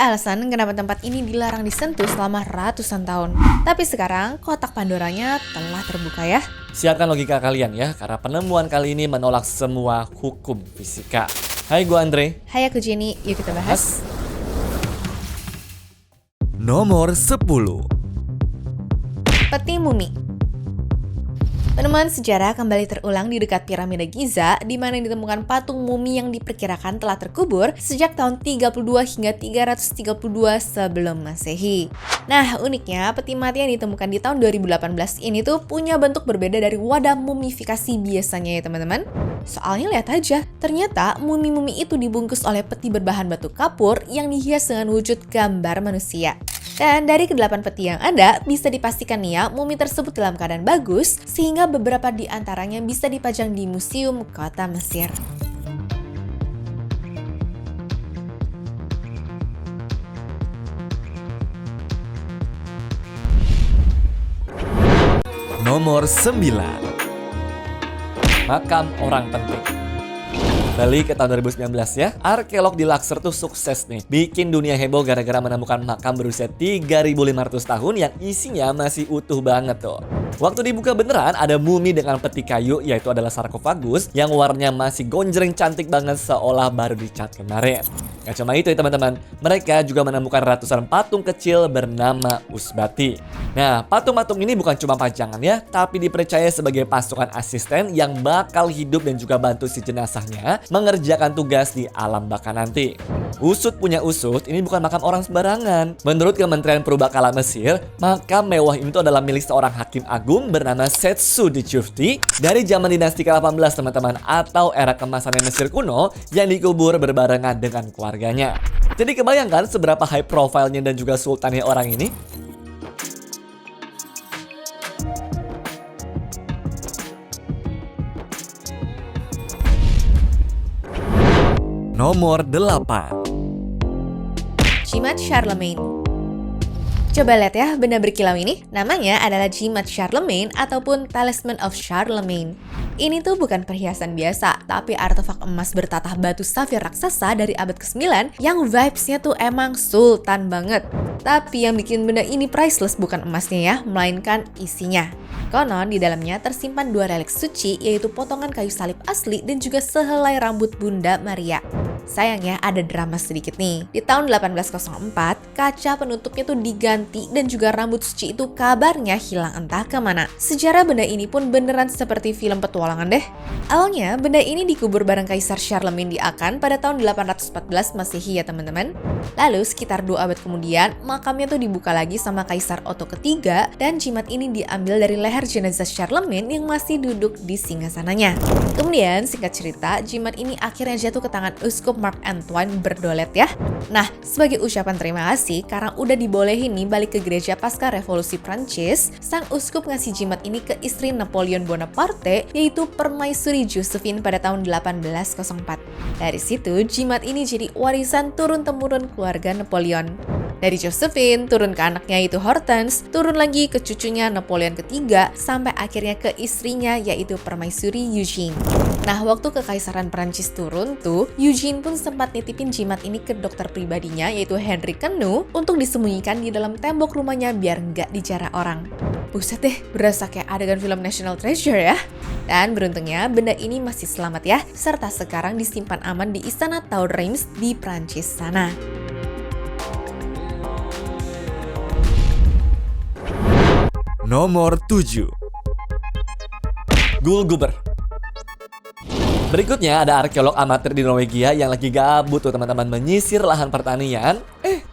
alasan kenapa tempat ini dilarang disentuh selama ratusan tahun. Tapi sekarang kotak Pandoranya telah terbuka ya. Siapkan logika kalian ya, karena penemuan kali ini menolak semua hukum fisika. Hai, gue Andre. Hai, aku Jenny. Yuk kita bahas. Nomor 10. Peti mumi. Penemuan sejarah kembali terulang di dekat piramida Giza, di mana ditemukan patung mumi yang diperkirakan telah terkubur sejak tahun 32 hingga 332 sebelum Masehi. Nah, uniknya peti mati yang ditemukan di tahun 2018 ini tuh punya bentuk berbeda dari wadah mumifikasi biasanya ya teman-teman. Soalnya lihat aja, ternyata mumi-mumi itu dibungkus oleh peti berbahan batu kapur yang dihias dengan wujud gambar manusia. Dan dari ke-8 peti yang ada, bisa dipastikan nih ya, mumi tersebut dalam keadaan bagus, sehingga beberapa di antaranya bisa dipajang di museum kota Mesir. Nomor 9. Makam orang penting. Balik ke tahun 2019 ya, arkeolog di Luxor tuh sukses nih bikin dunia heboh gara-gara menemukan makam berusia 3.500 tahun yang isinya masih utuh banget tuh. Waktu dibuka beneran ada mumi dengan peti kayu, yaitu adalah sarkofagus yang warnanya masih gonjreng cantik banget seolah baru dicat kemarin. Gak cuma itu ya teman-teman, mereka juga menemukan ratusan patung kecil bernama Usbati. Nah, patung-patung ini bukan cuma pajangan ya, tapi dipercaya sebagai pasukan asisten yang bakal hidup dan juga bantu si jenazahnya mengerjakan tugas di alam baka nanti. Usut punya usut, ini bukan makam orang sembarangan. Menurut Kementerian Purbakala Mesir, makam mewah ini tuh adalah milik seorang hakim agung bernama Setsu Dicufti dari zaman dinasti ke-18 teman-teman, atau era kemasannya Mesir kuno yang dikubur berbarengan dengan keluarganya. Jadi kebayangkan seberapa high profile-nya dan juga sultannya orang ini? Nomor 8. Jimat Charlemagne. Coba lihat ya benda berkilau ini, namanya adalah Jimat Charlemagne ataupun Talisman of Charlemagne. Ini tuh bukan perhiasan biasa, tapi artefak emas bertatah batu safir raksasa dari abad ke-9 yang vibes-nya tuh emang sultan banget. Tapi yang bikin benda ini priceless bukan emasnya ya, melainkan isinya. Konon di dalamnya tersimpan 2 relik suci, yaitu potongan kayu salib asli dan juga sehelai rambut Bunda Maria. Sayangnya ada drama sedikit nih. Di tahun 1804, kaca penutupnya tuh diganti dan juga rambut suci itu kabarnya hilang entah kemana. Sejarah benda ini pun beneran seperti film petualangan deh. Awalnya, benda ini dikubur bareng Kaisar Charlemagne di Akan pada tahun 814 Masehi ya teman-teman. Lalu sekitar 2 abad kemudian, makamnya tuh dibuka lagi sama Kaisar Otto III dan jimat ini diambil dari leher jenazah Charlemagne yang masih duduk di singgasananya. Kemudian, singkat cerita, jimat ini akhirnya jatuh ke tangan Uskup Mark Antoine Berdolet ya. Nah, sebagai ucapan terima kasih karena udah dibolehin nih balik ke gereja pasca revolusi Prancis, sang uskup ngasih jimat ini ke istri Napoleon Bonaparte, yaitu Permaisuri Josephine pada tahun 1804. Dari situ, jimat ini jadi warisan turun-temurun keluarga Napoleon. Dari Josephine, turun ke anaknya yaitu Hortense, turun lagi ke cucunya Napoleon III, sampai akhirnya ke istrinya yaitu Permaisuri Eugene. Nah, waktu kekaisaran Prancis turun tuh, Eugene pun sempat nitipin jimat ini ke dokter pribadinya yaitu Henry Quenu untuk disembunyikan di dalam tembok rumahnya biar nggak dijarah orang. Buset deh, berasa kayak adegan film National Treasure ya. Dan beruntungnya benda ini masih selamat ya, serta sekarang disimpan aman di Istana Tour Reims di Prancis sana. Nomor 7. Gullgubber. Berikutnya ada arkeolog amatir di Norwegia yang lagi gabut tuh teman-teman menyisir lahan pertanian.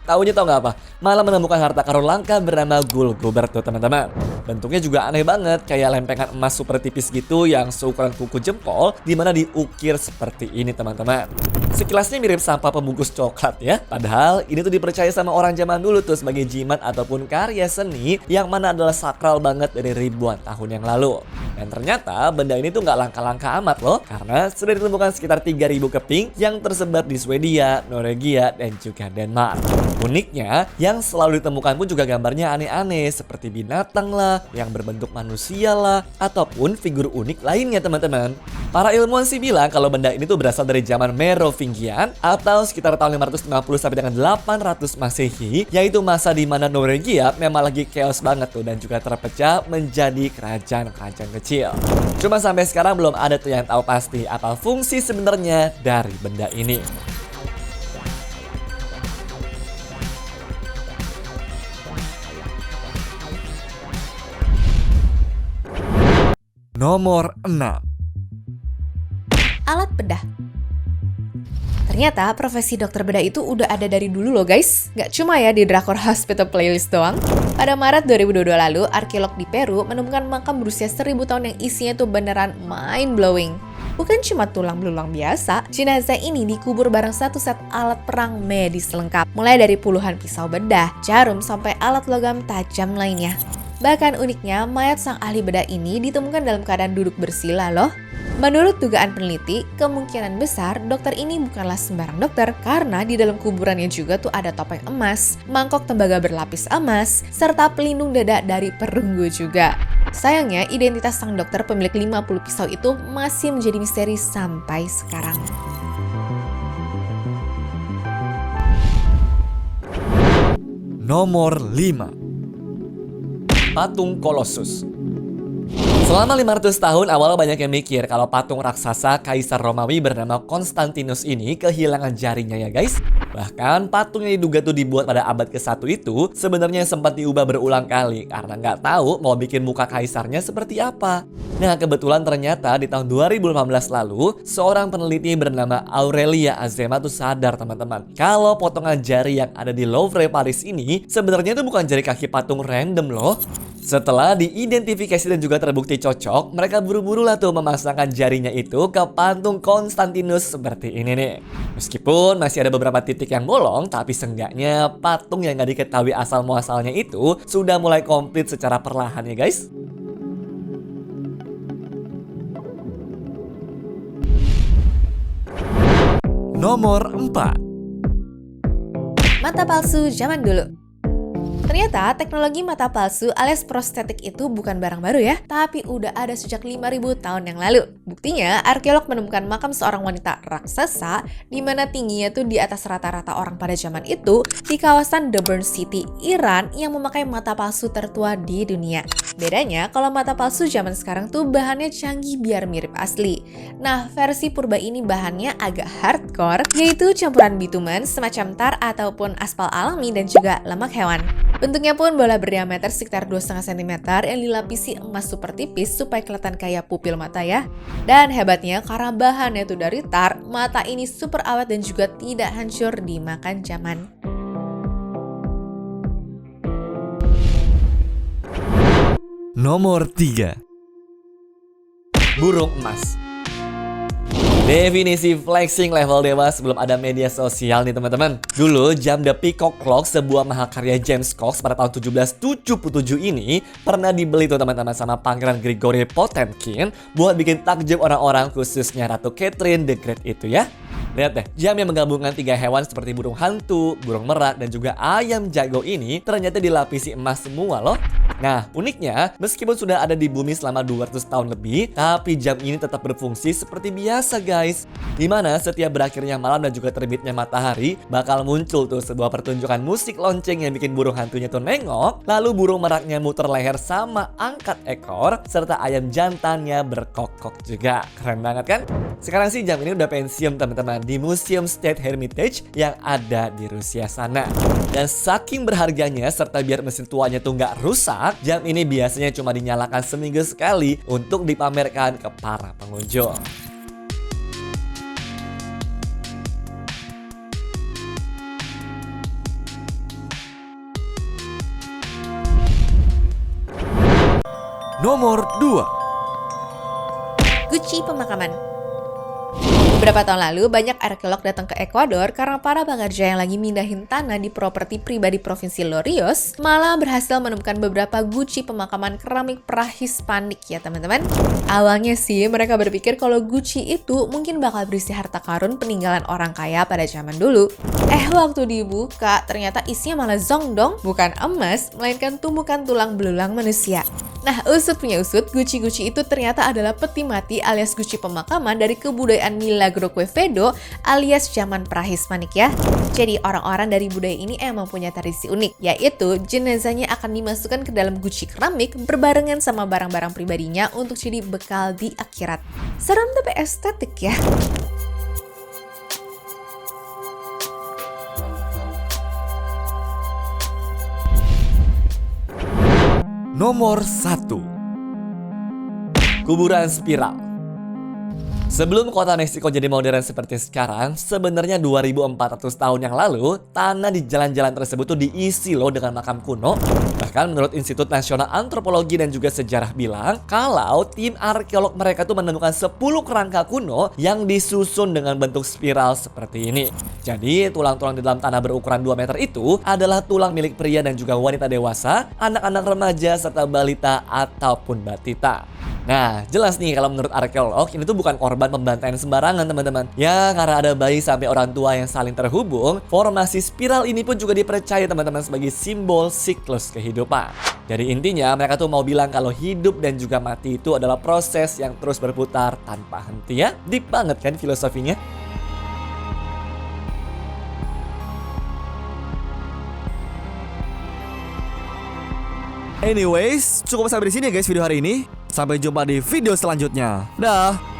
Taunya tau nggak apa? Malah menemukan harta karun langka bernama Gullgubber tuh teman-teman. Bentuknya juga aneh banget, kayak lempengan emas super tipis gitu yang seukuran kuku jempol, dimana diukir seperti ini teman-teman. Sekilasnya mirip sampah pembungkus coklat ya. Padahal ini tuh dipercaya sama orang zaman dulu tuh sebagai jimat ataupun karya seni yang mana adalah sakral banget dari ribuan tahun yang lalu. Dan ternyata benda ini tuh nggak langka-langka amat loh, karena sudah ditemukan sekitar 3.000 keping yang tersebar di Swedia, Norwegia, dan juga Denmark. Uniknya, yang selalu ditemukan pun juga gambarnya aneh-aneh seperti binatang lah, lah, yang berbentuk manusia lah, ataupun figur unik lainnya teman-teman. Para ilmuwan sih bilang kalau benda ini tuh berasal dari zaman Merovingian atau sekitar tahun 550 sampai dengan 800 Masehi, yaitu masa di mana Norwegia memang lagi chaos banget tuh dan juga terpecah menjadi kerajaan-kerajaan kecil. Cuma sampai sekarang belum ada tuh yang tahu pasti apa fungsi sebenarnya dari benda ini. Nomor 6. Alat bedah. Ternyata profesi dokter bedah itu udah ada dari dulu loh guys. Nggak cuma ya di Drakor Hospital Playlist doang. Pada Maret 2022 lalu, arkeolog di Peru menemukan makam berusia 1000 tahun yang isinya tuh beneran mind-blowing. Bukan cuma tulang belulang biasa, jenazah ini dikubur bareng satu set alat perang medis lengkap. Mulai dari puluhan pisau bedah, jarum, sampai alat logam tajam lainnya. Bahkan uniknya, mayat sang ahli bedah ini ditemukan dalam keadaan duduk bersila loh. Menurut dugaan peneliti, kemungkinan besar dokter ini bukanlah sembarang dokter karena di dalam kuburannya juga tuh ada topeng emas, mangkok tembaga berlapis emas, serta pelindung dada dari perunggu juga. Sayangnya, identitas sang dokter pemilik 50 pisau itu masih menjadi misteri sampai sekarang. Nomor 5. Patung Colossus. Selama 500 tahun awal banyak yang mikir kalau patung raksasa Kaisar Romawi bernama Konstantinus ini kehilangan jarinya ya guys. Bahkan patung yang diduga tuh dibuat pada abad ke-1 itu sebenarnya sempat diubah berulang kali karena nggak tahu mau bikin muka kaisarnya seperti apa. Nah kebetulan ternyata di tahun 2015 lalu seorang peneliti bernama Aurelia Azema tuh sadar teman-teman kalau potongan jari yang ada di Louvre Paris ini sebenarnya itu bukan jari kaki patung random loh. Setelah diidentifikasi dan juga terbukti cocok, mereka buru-buru lah tuh memasangkan jarinya itu ke patung Konstantinus seperti ini nih. Meskipun masih ada beberapa titik yang bolong, tapi seenggaknya patung yang gak diketahui asal muasalnya itu sudah mulai komplit secara perlahan ya guys. Nomor 4. Mata palsu zaman dulu. Ternyata teknologi mata palsu alias prostetik itu bukan barang baru ya, tapi udah ada sejak 5000 tahun yang lalu. Buktinya, arkeolog menemukan makam seorang wanita raksasa di mana tingginya tuh di atas rata-rata orang pada zaman itu di kawasan Deburn City, Iran yang memakai mata palsu tertua di dunia. Bedanya, kalau mata palsu zaman sekarang tuh bahannya canggih biar mirip asli. Nah, versi purba ini bahannya agak hardcore, yaitu campuran bitumen, semacam tar ataupun aspal alami dan juga lemak hewan. Bentuknya pun bola berdiameter sekitar 2,5 cm yang dilapisi emas super tipis supaya kelihatan kayak pupil mata ya. Dan hebatnya karena bahannya tuh dari tar, mata ini super awet dan juga tidak hancur dimakan zaman. Nomor 3. Burung emas. Definisi flexing level dewa sebelum ada media sosial nih teman-teman. Dulu jam The Peacock Clock, sebuah mahakarya James Cox pada tahun 1777 ini pernah dibeli tuh teman-teman sama Pangeran Gregory Potemkin buat bikin takjub orang-orang khususnya Ratu Catherine the Great itu ya. Lihat deh, jam yang menggabungkan 3 hewan seperti burung hantu, burung merak, dan juga ayam jago ini ternyata dilapisi emas semua loh. Nah, uniknya, meskipun sudah ada di bumi selama 200 tahun lebih, tapi jam ini tetap berfungsi seperti biasa guys. Dimana setiap berakhirnya malam dan juga terbitnya matahari, bakal muncul tuh sebuah pertunjukan musik lonceng yang bikin burung hantunya tuh nengok, lalu burung meraknya muter leher sama angkat ekor, serta ayam jantannya berkokok juga. Keren banget kan? Sekarang sih jam ini udah pensiun teman-teman di Museum State Hermitage yang ada di Rusia sana. Dan saking berharganya serta biar mesin tuanya tuh nggak rusak, jam ini biasanya cuma dinyalakan seminggu sekali untuk dipamerkan ke para pengunjung. Nomor 2. Guci pemakaman. Beberapa tahun lalu, banyak arkeolog datang ke Ekuador karena para pekerja yang lagi mindahin tanah di properti pribadi Provinsi Los Rios malah berhasil menemukan beberapa guci pemakaman keramik prahispanik ya teman-teman. Awalnya sih mereka berpikir kalau guci itu mungkin bakal berisi harta karun peninggalan orang kaya pada zaman dulu. Waktu dibuka ternyata isinya malah zongdong, bukan emas, melainkan tumbukan tulang belulang manusia. Nah, usut punya usut, guci-guci itu ternyata adalah peti mati alias guci pemakaman dari kebudayaan Milagro Quevedo alias zaman prahispanik ya. Jadi orang-orang dari budaya ini emang punya tradisi unik, yaitu jenazahnya akan dimasukkan ke dalam guci keramik berbarengan sama barang-barang pribadinya untuk jadi bekal di akhirat. Serem tapi estetik ya. Nomor 1. Kuburan spiral. Sebelum kota Meksiko jadi modern seperti sekarang, sebenarnya 2400 tahun yang lalu, tanah di jalan-jalan tersebut tuh diisi loh dengan makam kuno. Bahkan menurut Institut Nasional Antropologi dan juga Sejarah bilang, kalau tim arkeolog mereka tuh menemukan 10 kerangka kuno yang disusun dengan bentuk spiral seperti ini. Jadi, tulang-tulang di dalam tanah berukuran 2 meter itu adalah tulang milik pria dan juga wanita dewasa, anak-anak remaja, serta balita ataupun batita. Nah, jelas nih kalau menurut arkeolog, ini tuh bukan korban pembantaian sembarangan teman-teman. Ya, karena ada bayi sampai orang tua yang saling terhubung, formasi spiral ini pun juga dipercaya teman-teman sebagai simbol siklus kehidupan. Jadi intinya mereka tuh mau bilang kalau hidup dan juga mati itu adalah proses yang terus berputar tanpa henti ya. Deep banget kan filosofinya? Anyways, cukup sampai di sini ya guys video hari ini. Sampai jumpa di video selanjutnya. Dah.